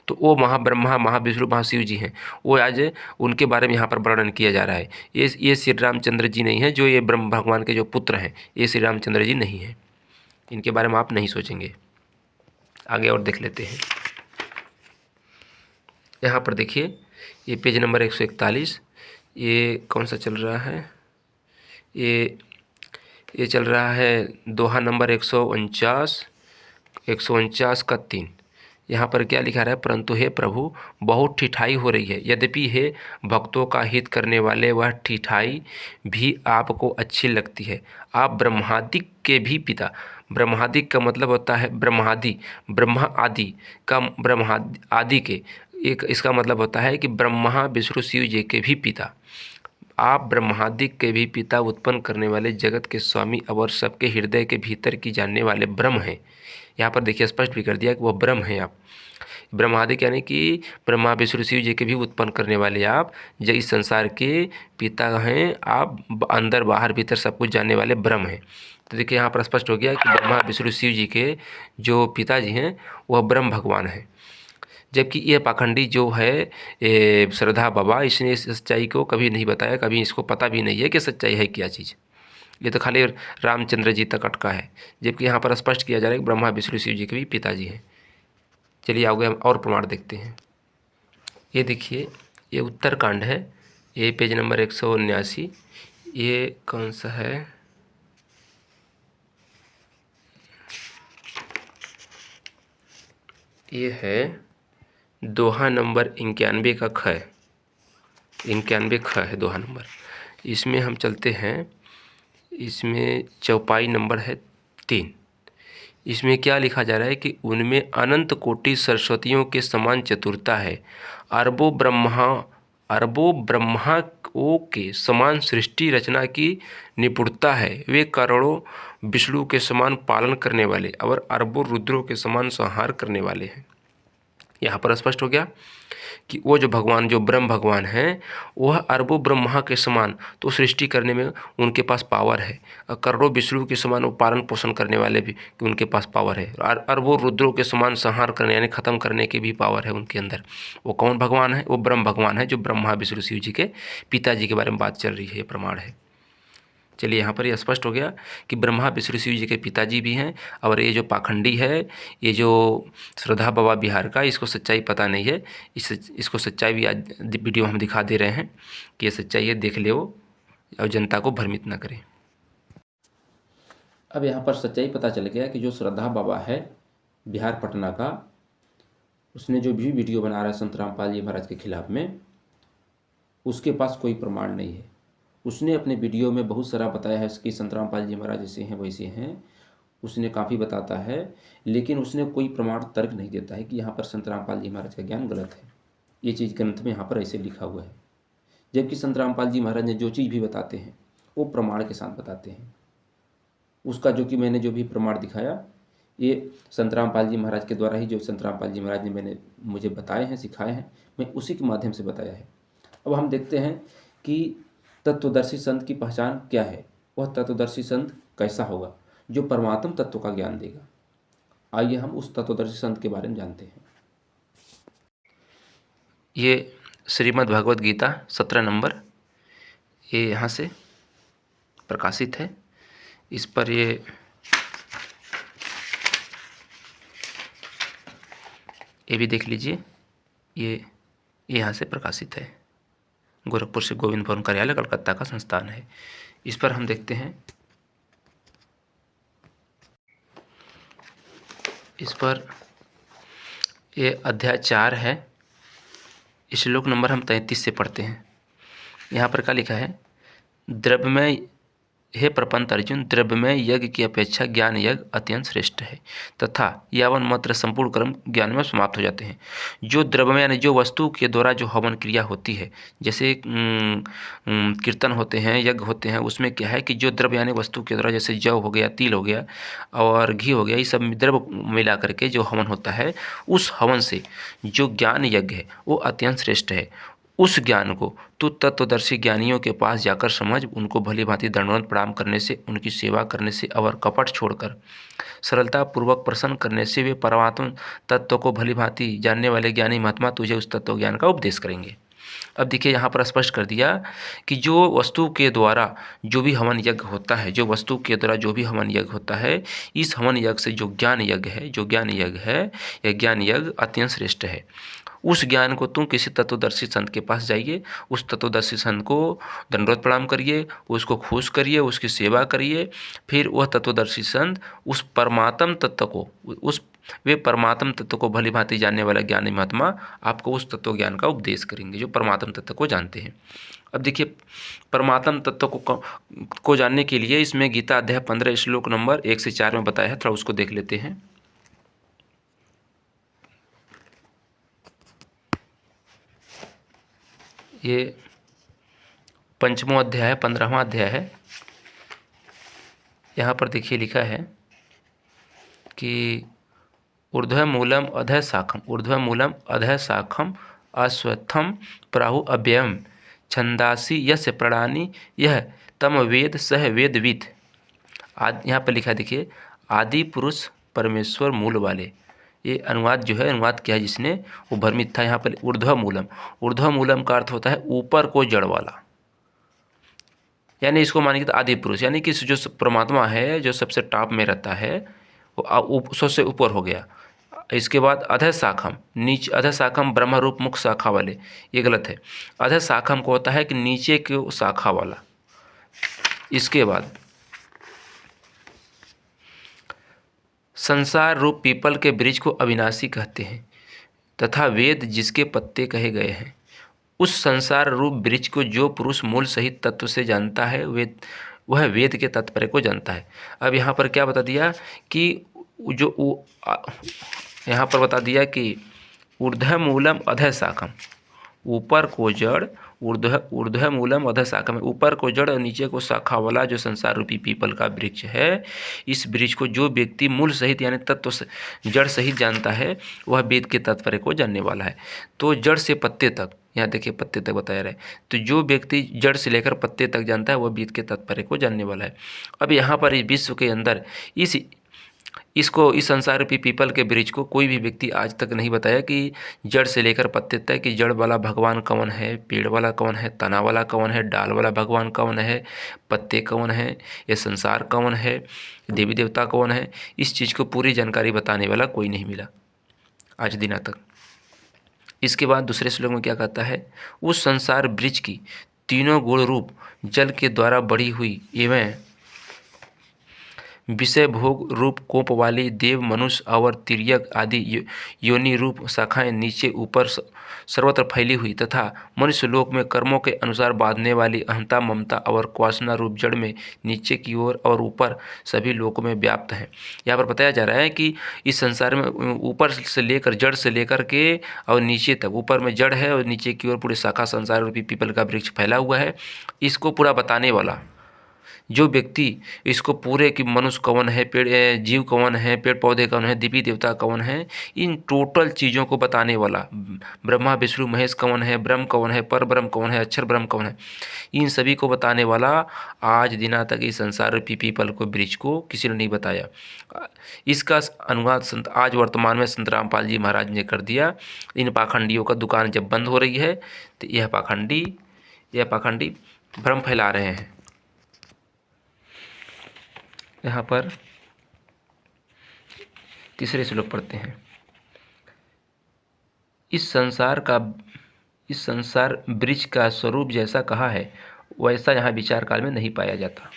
तो वो महाब्रह्मा, महाविष्णु, महाशिव जी हैं, वो आज उनके बारे में यहाँ पर वर्णन किया जा रहा है। ये श्री रामचंद्र जी नहीं है, जो ये ब्रह्म भगवान के जो पुत्र हैं, ये श्री रामचंद्र जी नहीं हैं। इनके बारे में आप नहीं सोचेंगे। आगे और देख लेते हैं। यहाँ पर देखिए ये पेज नंबर 141, ये कौन सा चल रहा है? ये चल रहा है दोहा नंबर 149 का 3। यहाँ पर क्या लिखा रहा है? परंतु हे प्रभु, बहुत ठिठाई हो रही है। यद्यपि हे भक्तों का हित करने वाले, वह ठिठाई भी आपको अच्छी लगती है। आप ब्रह्मादिक के भी पिता, ब्रह्मादिक का मतलब होता है ब्रह्मादि, ब्रह्मा आदि का, ब्रह्मादि आदि के, एक इसका मतलब होता है कि ब्रह्मा विष्णु शिव जी के भी पिता। आप ब्रह्मादिक के भी पिता, उत्पन्न करने वाले, जगत के स्वामी और सबके हृदय के भीतर की जानने वाले ब्रह्म हैं। यहाँ पर देखिए स्पष्ट भी कर दिया कि वह ब्रह्म हैं। आप ब्रह्मादिक यानी कि ब्रह्मा विष्णु शिव जी के भी उत्पन्न करने वाले आप, जो इस संसार के पिता हैं। आप अंदर बाहर भीतर सब कुछ जानने वाले ब्रह्म हैं। तो देखिए यहाँ पर स्पष्ट हो गया कि ब्रह्मा विष्णु शिव जी के जो पिताजी हैं वह ब्रह्म भगवान हैं। जबकि यह पाखंडी जो है श्रद्धा बाबा, इसने इस सच्चाई को कभी नहीं बताया, कभी इसको पता भी नहीं है कि सच्चाई है क्या चीज़। ये तो खाली रामचंद्र जी तक अटका है, जबकि यहाँ पर स्पष्ट किया जा रहा है कि ब्रह्मा विष्णु शिव जी के भी पिताजी हैं। चलिए आगे हम और प्रमाण देखते हैं। ये देखिए, ये उत्तरकांड है, ये पेज नंबर 179। ये कौन सा है, ये है दोहा नंबर 91 का ख है, 91 ख है दोहा नंबर। इसमें हम चलते हैं, इसमें चौपाई नंबर है 3। इसमें क्या लिखा जा रहा है कि उनमें अनंत कोटि सरस्वतियों के समान चतुरता है, अरबों ब्रह्माओं के समान सृष्टि रचना की निपुणता है, वे करोड़ों विष्णु के समान पालन करने वाले और अरबों रुद्रों के समान संहार करने वाले हैं। यहाँ पर स्पष्ट हो गया कि वो जो भगवान, जो ब्रह्म भगवान हैं, वह अरबों ब्रह्मा के समान तो सृष्टि करने में उनके पास पावर है, और करोड़ों विष्णु के समान वो पालन पोषण करने वाले भी कि उनके पास पावर है, और अरबों रुद्रों के समान संहार करने यानी खत्म करने की भी पावर है उनके अंदर। वो कौन भगवान है? वो ब्रह्म भगवान है, जो ब्रह्मा विष्णु शिव जी के पिताजी के बारे में बात चल रही है, ये प्रमाण है। चलिए यहाँ पर ये स्पष्ट हो गया कि ब्रह्मा विष्णु शिव जी के पिताजी भी हैं, और ये जो पाखंडी है, ये जो श्रद्धा बाबा बिहार का, इसको सच्चाई पता नहीं है, इसको सच्चाई भी आज वीडियो हम दिखा दे रहे हैं कि ये सच्चाई है, देख ले वो, और जनता को भ्रमित न करें। अब यहाँ पर सच्चाई पता चल गया कि जो श्रद्धा बाबा है बिहार पटना का, उसने जो भी वीडियो बना रहा है संत रामपाल जी महाराज के खिलाफ में, उसके पास कोई प्रमाण नहीं है। उसने अपने वीडियो में बहुत सारा बताया है कि संत रामपाल जी महाराज ऐसे हैं वैसे हैं, उसने काफ़ी बताता है, लेकिन उसने कोई प्रमाण तर्क नहीं देता है कि यहाँ पर संत रामपाल जी महाराज का ज्ञान गलत है, ये चीज़ ग्रंथ में यहाँ पर ऐसे लिखा हुआ है। जबकि संत रामपाल जी महाराज ने जो चीज़ भी बताते हैं वो प्रमाण के साथ बताते हैं। उसका जो कि मैंने जो भी प्रमाण दिखाया, ये संत रामपाल जी महाराज के द्वारा ही, जो संत रामपाल जी महाराज ने मुझे बताए हैं, सिखाए हैं, मैं उसी के माध्यम से बताया है। अब हम देखते हैं कि तत्वदर्शी संत की पहचान क्या है, वह तत्वदर्शी संत कैसा होगा जो परमात्म तत्व का ज्ञान देगा। आइए हम उस तत्वदर्शी संत के बारे में जानते हैं। ये श्रीमद् भगवद गीता 17 नंबर, ये यहाँ से प्रकाशित है। इस पर ये भी देख लीजिए, ये यहाँ से प्रकाशित है, गोरखपुर से गोविंद भवन कार्यालय कलकत्ता का संस्थान है। इस पर हम देखते हैं, इस पर ये अध्याय 4 है, श्लोक नंबर हम 33 से पढ़ते हैं। यहाँ पर क्या लिखा है, द्रव्यमय, हे प्रपंच अर्जुन, द्रव्यमय यज्ञ की अपेक्षा ज्ञान यज्ञ अत्यंत श्रेष्ठ है, तथा यावन मात्र संपूर्ण कर्म ज्ञान में समाप्त हो जाते हैं। जो द्रव्यमय यानी जो वस्तु के द्वारा जो हवन क्रिया होती है, जैसे कीर्तन होते हैं, यज्ञ होते हैं, उसमें क्या है कि जो द्रव्य यानी वस्तु के द्वारा, जैसे जौ हो गया, तिल हो गया और घी हो गया, ये सब द्रव्य मिला करके जो हवन होता है, उस हवन से जो ज्ञान यज्ञ है वो अत्यंत श्रेष्ठ है। उस ज्ञान को तू तत्वदर्शी ज्ञानियों के पास जाकर समझ, उनको भली भांति दंडवत प्रणाम करने से, उनकी सेवा करने से और कपट छोड़कर सरलता पूर्वक प्रसन्न करने से वे परमात्मा तत्व को भली भांति जानने वाले ज्ञानी महात्मा तुझे उस तत्व ज्ञान का उपदेश करेंगे। अब देखिए यहाँ पर स्पष्ट कर दिया कि जो वस्तु के द्वारा जो भी हवन यज्ञ होता है, जो वस्तु के द्वारा जो भी हवन यज्ञ होता है, इस हवन यज्ञ से जो ज्ञान यज्ञ है, जो ज्ञान यज्ञ है, यह ज्ञान यज्ञ अत्यंत श्रेष्ठ है। उस ज्ञान को तुम किसी तत्वदर्शी संत के पास जाइए, उस तत्वदर्शी संत को दंडवत प्रणाम करिए, उसको खुश करिए, उसकी सेवा करिए, फिर वह तत्वदर्शी संत उस परमात्म तत्व को, वे परमात्म तत्व को भली भांति जानने वाला ज्ञानी महात्मा आपको उस तत्व ज्ञान का उपदेश करेंगे, जो परमात्म तत्व को जानते हैं। अब देखिए, परमात्म तत्व को जानने के लिए इसमें गीता अध्याय 15 श्लोक नंबर 1 से 4 में बताया है, थोड़ा उसको देख लेते हैं। ये 5वां अध्याय है, 15वां अध्याय है। यहाँ पर देखिए लिखा है कि ऊर्ध्वमूलम अधः शाखम, ऊर्ध्वमूलम अधः शाखम अश्वत्थम प्राहु अव्ययम छंदासी यस्य प्राणी यह तम वेद सह वेदविद। यहाँ पर लिखा है, देखिए, आदि पुरुष परमेश्वर मूल वाले। ये अनुवाद जो है, अनुवाद किया है जिसने, वो भ्रमित था। यहाँ पर ऊर्ध्वमूलम, ऊर्ध्वमूलम का अर्थ होता है ऊपर को जड़ वाला, यानी इसको मानेंगे तो आदि पुरुष, यानी कि जो परमात्मा है जो सबसे टॉप में रहता है वो सबसे ऊपर हो गया। इसके बाद अधः शाखम, नीचे अधः शाखम ब्रह्म रूप मुख्य शाखा वाले, ये गलत है। अधः शाखम को होता है कि नीचे की शाखा वाला। इसके बाद संसार रूप पीपल के वृक्ष को अविनाशी कहते हैं तथा वेद जिसके पत्ते कहे गए हैं। उस संसार रूप वृक्ष को जो पुरुष मूल सहित तत्व से जानता है वह वेद के तात्पर्य को जानता है। अब यहाँ पर क्या बता दिया कि यहाँ पर बता दिया कि ऊर्ध्व मूलम अधः शाखम, ऊपर को जड़, ऊर्ध्व मूलम अधः शाखा में ऊपर को जड़ और नीचे को शाखा वाला जो संसार रूपी पीपल का वृक्ष है, इस वृक्ष को जो व्यक्ति मूल सहित यानी तत्व से जड़ सहित जानता है वह वेद के तात्पर्य को जानने वाला है। तो जड़ से पत्ते तक, यहाँ देखिए पत्ते तक बताया रहा है, तो जो व्यक्ति जड़ से लेकर पत्ते तक जानता है वह वेद के तात्पर्य को जानने वाला है। अब यहाँ पर इस विश्व के अंदर इस संसार रूपी पीपल के वृक्ष को कोई भी व्यक्ति आज तक नहीं बताया कि जड़ से लेकर पत्ते तक कि जड़ वाला भगवान कौन है, पेड़ वाला कौन है, तना वाला कौन है, डाल वाला भगवान कौन है, पत्ते कौन है, ये संसार कौन है, देवी देवता कौन है। इस चीज़ को पूरी जानकारी बताने वाला कोई नहीं मिला आज दिन तक। इसके बाद दूसरे श्लोक में क्या कहता है, उस संसार वृक्ष की तीनों गुण रूप जल के द्वारा बढ़ी हुई एवं विषय भोग रूप कोप वाली देव मनुष्य और तिर्यक आदि योनि रूप शाखाएं नीचे ऊपर सर्वत्र फैली हुई तथा मनुष्य लोक में कर्मों के अनुसार बांधने वाली अहंता ममता और वासना रूप जड़ में नीचे की ओर और ऊपर सभी लोकों में व्याप्त है। यहाँ पर बताया जा रहा है कि इस संसार में ऊपर से लेकर जड़ से लेकर के और नीचे तक, ऊपर में जड़ है और नीचे की ओर पूरे शाखा संसार रूपी पीपल का वृक्ष फैला हुआ है। इसको पूरा बताने वाला जो व्यक्ति इसको पूरे कि मनुष्य कौन है, पेड़ जीव कौन है, पेड़ पौधे कौन है, देवी देवता कौन है, इन टोटल चीज़ों को बताने वाला ब्रह्मा विष्णु महेश कौन है, ब्रह्म कौन है, पर ब्रह्म कौन है, अक्षर ब्रह्म कौन है, इन सभी को बताने वाला आज दिना तक इस संसार रूपी पीपल को वृक्ष को किसी ने नहीं बताया। इसका अनुवाद संत आज वर्तमान में संत रामपाल जी महाराज ने कर दिया। इन पाखंडियों का दुकान जब बंद हो रही है तो यह पाखंडी भ्रम फैला रहे हैं। यहाँ पर तीसरे श्लोक पढ़ते हैं, इस संसार वृक्ष का स्वरूप जैसा कहा है वैसा यहाँ विचार काल में नहीं पाया जाता।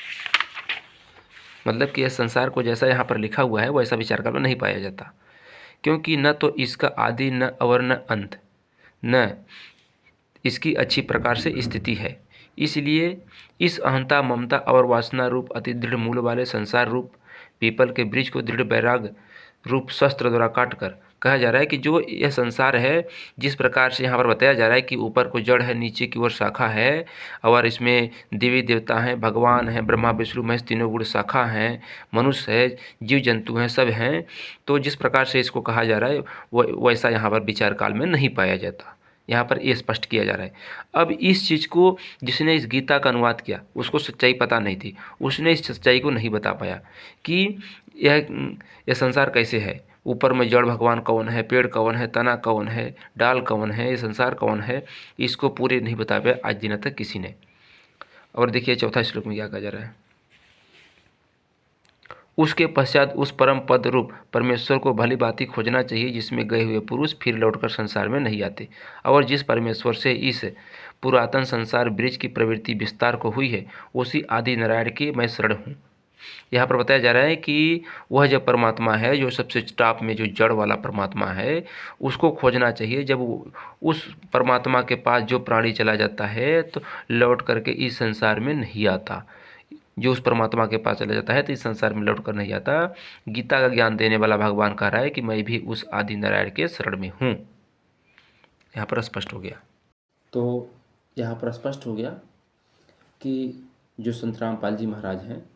मतलब कि यह संसार को जैसा यहाँ पर लिखा हुआ है वैसा विचार काल में नहीं पाया जाता, क्योंकि न तो इसका आदि न और न अंत, न इसकी अच्छी प्रकार से स्थिति है। इसलिए इस अहंता ममता और वासना रूप अति दृढ़ मूल वाले संसार रूप पीपल के वृक्ष को दृढ़ वैराग रूप शस्त्र द्वारा काट कर कहा जा रहा है कि जो यह संसार है, जिस प्रकार से यहाँ पर बताया जा रहा है कि ऊपर को जड़ है, नीचे की ओर शाखा है और इसमें देवी देवता हैं, भगवान हैं, ब्रह्मा विष्णु महेश तीनों गुण शाखा हैं, मनुष्य है, जीव जंतु हैं, सब हैं। तो जिस प्रकार से इसको कहा जा रहा है वैसा यहाँ पर विचार काल में नहीं पाया जाता। यहाँ पर ये स्पष्ट किया जा रहा है। अब इस चीज़ को जिसने इस गीता का अनुवाद किया उसको सच्चाई पता नहीं थी, उसने इस सच्चाई को नहीं बता पाया कि यह संसार कैसे है, ऊपर में जड़ भगवान कौन है, पेड़ कौन है, तना कौन है, डाल कौन है, ये संसार कौन है, इसको पूरे नहीं बता पाया आज दिन तक किसी ने। और देखिए चौथा श्लोक में क्या कहा जा रहा है, उसके पश्चात उस परम पद रूप परमेश्वर को भली भांति खोजना चाहिए जिसमें गए हुए पुरुष फिर लौटकर संसार में नहीं आते, और जिस परमेश्वर से इस पुरातन संसार वृक्ष की प्रवृत्ति विस्तार को हुई है उसी आदि नारायण की मैं शरण हूँ। यहाँ पर बताया जा रहा है कि वह जो परमात्मा है, जो सबसे टॉप में जो जड़ वाला परमात्मा है, उसको खोजना चाहिए। जब उस परमात्मा के पास जो प्राणी चला जाता है तो लौट करके इस संसार में नहीं आता। जो उस परमात्मा के पास चला जाता है तो इस संसार में लौट कर नहीं आता। गीता का ज्ञान देने वाला भगवान कह रहा है कि मैं भी उस आदि नारायण के शरण में हूँ। यहाँ पर स्पष्ट हो गया। तो यहाँ पर स्पष्ट हो गया कि जो संत रामपाल जी महाराज हैं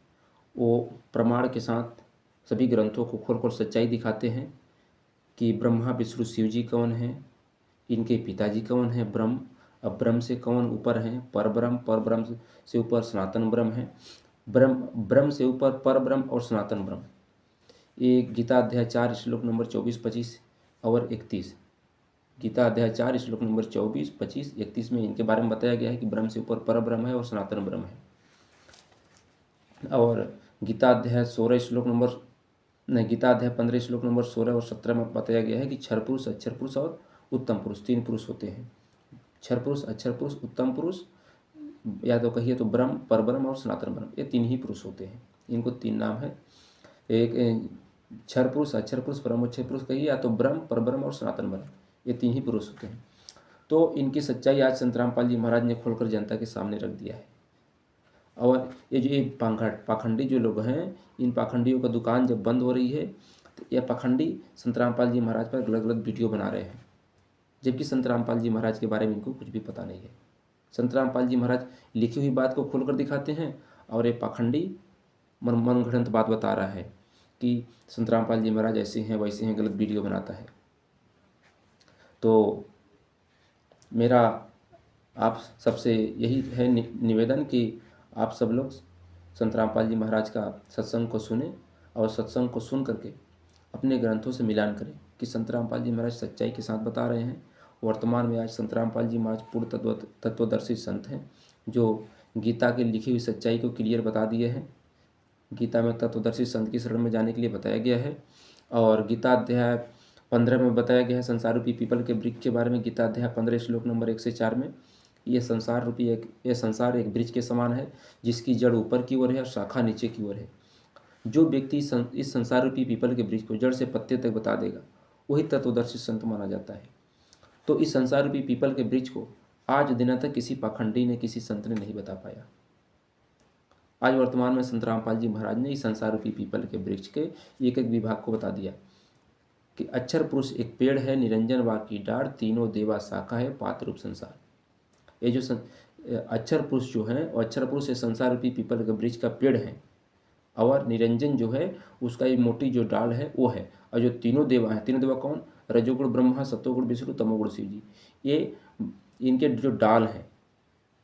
वो प्रमाण के साथ सभी ग्रंथों को खोल कर सच्चाई दिखाते हैं कि ब्रह्मा विष्णु शिव जी कौन हैं, इनके पिताजी कौन है ब्रह्म, अब ब्रह्म से कौन ऊपर हैं, पर ब्रह्म से ऊपर सनातन ब्रह्म है, ब्रह्म से ऊपर पर ब्रह्म और सनातन ब्रह्म। ये गीता अध्याय 4 श्लोक नंबर 24, 25 और 31। गीता अध्याय 4 श्लोक नंबर 24, 25, 31 में इनके बारे में बताया गया है कि ब्रह्म से ऊपर पर ब्रह्म है और सनातन ब्रह्म है। और गीता अध्याय 16 श्लोक नंबर नहीं गीता अध्याय 15 श्लोक नंबर 16 और 17 में बताया गया है कि क्षर पुरुष, अक्षर पुरुष और उत्तम पुरुष 3 पुरुष होते हैं। क्षर पुरुष, अक्षर पुरुष, उत्तम पुरुष, या तो कहिए तो ब्रह्म, परब्रह्म और सनातन ब्रह्म, ये 3 ही पुरुष होते हैं। इनको 3 नाम है। एक क्षर पुरुष, अक्षर पुरुष, परमोच्च पुरुष कहिए, या तो ब्रह्म, परब्रह्म और सनातन ब्रह्म, ये 3 ही पुरुष होते हैं। तो इनकी सच्चाई आज संत रामपाल जी महाराज ने खोलकर जनता के सामने रख दिया है। और ये जो पाखंडी जो लोग हैं, इन पाखंडियों का दुकान जब बंद हो रही है तो यह पाखंडी संत रामपाल जी महाराज पर गलत गलत वीडियो बना रहे हैं, जबकि संत रामपाल जी महाराज के बारे में इनको कुछ भी पता नहीं है। संत रामपाल जी महाराज लिखी हुई बात को खोलकर दिखाते हैं और ये पाखंडी मनगढ़ंत बात बता रहा है कि संत रामपाल जी महाराज ऐसे हैं वैसे हैं, गलत वीडियो बनाता है। तो मेरा आप सबसे यही है निवेदन कि आप सब लोग संत रामपाल जी महाराज का सत्संग को सुने और सत्संग को सुन करके अपने ग्रंथों से मिलान करें कि संत रामपाल जी महाराज सच्चाई के साथ बता रहे हैं। वर्तमान में आज संत रामपाल जी महाराज पूर्ण तत्वदर्शी संत हैं जो गीता की लिखी हुई सच्चाई को क्लियर बता दिए हैं। गीता में तत्वदर्शी संत की शरण में जाने के लिए बताया गया है और गीता अध्याय 15 में बताया गया है संसार रूपी पीपल के वृक्ष के बारे में। गीता अध्याय 15 श्लोक नंबर 1 से 4 में ये संसार एक वृक्ष के समान है जिसकी जड़ ऊपर की ओर है और शाखा नीचे की ओर है। जो व्यक्ति इस संसार रूपी पीपल के वृक्ष को जड़ से पत्ते तक बता देगा वही तत्वदर्शी संत माना जाता है। तो इस संसार रूपी पीपल के वृक्ष को आज दिन तक किसी पाखंडी ने, किसी संत ने नहीं बता पाया। आज वर्तमान में संत रामपाल जी महाराज ने इस संसार रूपी पीपल के वृक्ष के एक एक विभाग को बता दिया कि अक्षर पुरुष एक पेड़ है, निरंजन वाकी डाढ़, तीनों देवा शाखा है, पात्र रूप संसार। ये जो अक्षर पुरुष जो है, और अक्षर पुरुष ये संसार रूपी पीपल के वृक्ष का पेड़ है और निरंजन जो है उसका ये मोटी जो डाल है वो है। और जो तीनों देवा हैं, तीनों देवा कौन? रजोगुण ब्रह्मा, सत्वगुण विष्णु, तमोगुण शिव जी, ये इनके जो डाल हैं।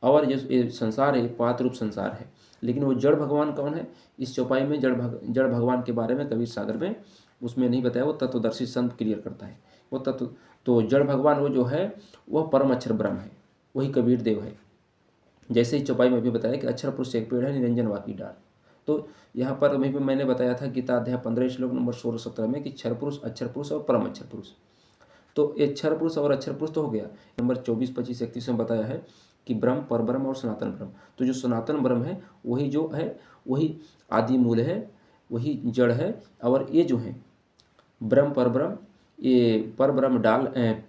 और ये संसार है पात्र रूप संसार है। लेकिन वो जड़ भगवान कौन है? इस चौपाई में जड़ भगवान के बारे में कबीर सागर में उसमें नहीं बताया, वो तत्वदर्शी संत क्लियर करता है। वो तत्व तो जड़ भगवान वो जो है वह परम अक्षर ब्रह्म है, वही कबीर देव है। जैसे ही चौपाई में भी बताया कि अक्षर पुरुष एक पेड़ है, निरंजन वाकी डाल। तो यहाँ पर अभी मैंने बताया था गीता अध्याय 15 श्लोक नंबर 16-17 में कि क्षर पुरुष, अक्षर पुरुष और परम अक्षर पुरुष। तो ये क्षर पुरुष और अक्षर पुरुष तो हो गया। नंबर 24, 25, 31 में बताया है कि ब्रह्म, परब्रह्म और सनातन ब्रह्म। तो जो सनातन ब्रह्म है वही जो है वही आदि मूल है, वही जड़ है। और ये जो है ब्रह्म, परब्रह्म, ये परब्रह्म डाल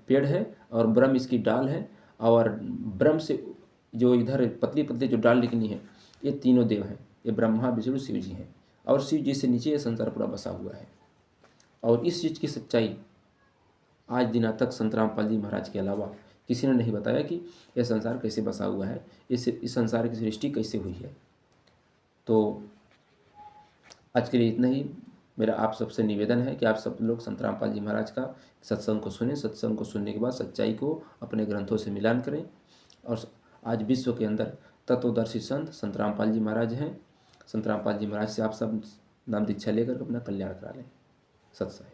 पेड़ है और ब्रह्म इसकी डाल है। और ब्रह्म से जो इधर पतली पतली जो डाल निकली है ये तीनों देव हैं, ये ब्रह्मा विष्णु शिव जी हैं। और शिव जी से नीचे ये संसार पूरा बसा हुआ है। और इस चीज़ की सच्चाई आज दिन तक संत रामपाल जी महाराज के अलावा किसी ने नहीं बताया कि यह संसार कैसे बसा हुआ है, इस संसार की सृष्टि कैसे हुई है। तो आज के लिए इतना ही। मेरा आप सबसे निवेदन है कि आप सब लोग संत रामपाल जी महाराज का सत्संग को सुनें। सत्संग को सुनने के बाद सच्चाई को अपने ग्रंथों से मिलान करें। और आज विश्व के अंदर तत्वदर्शी संत रामपाल जी महाराज हैं। संत रामपाल जी महाराज से आप सब नाम दीक्षा लेकर अपना कल्याण करा लें। सत्संग।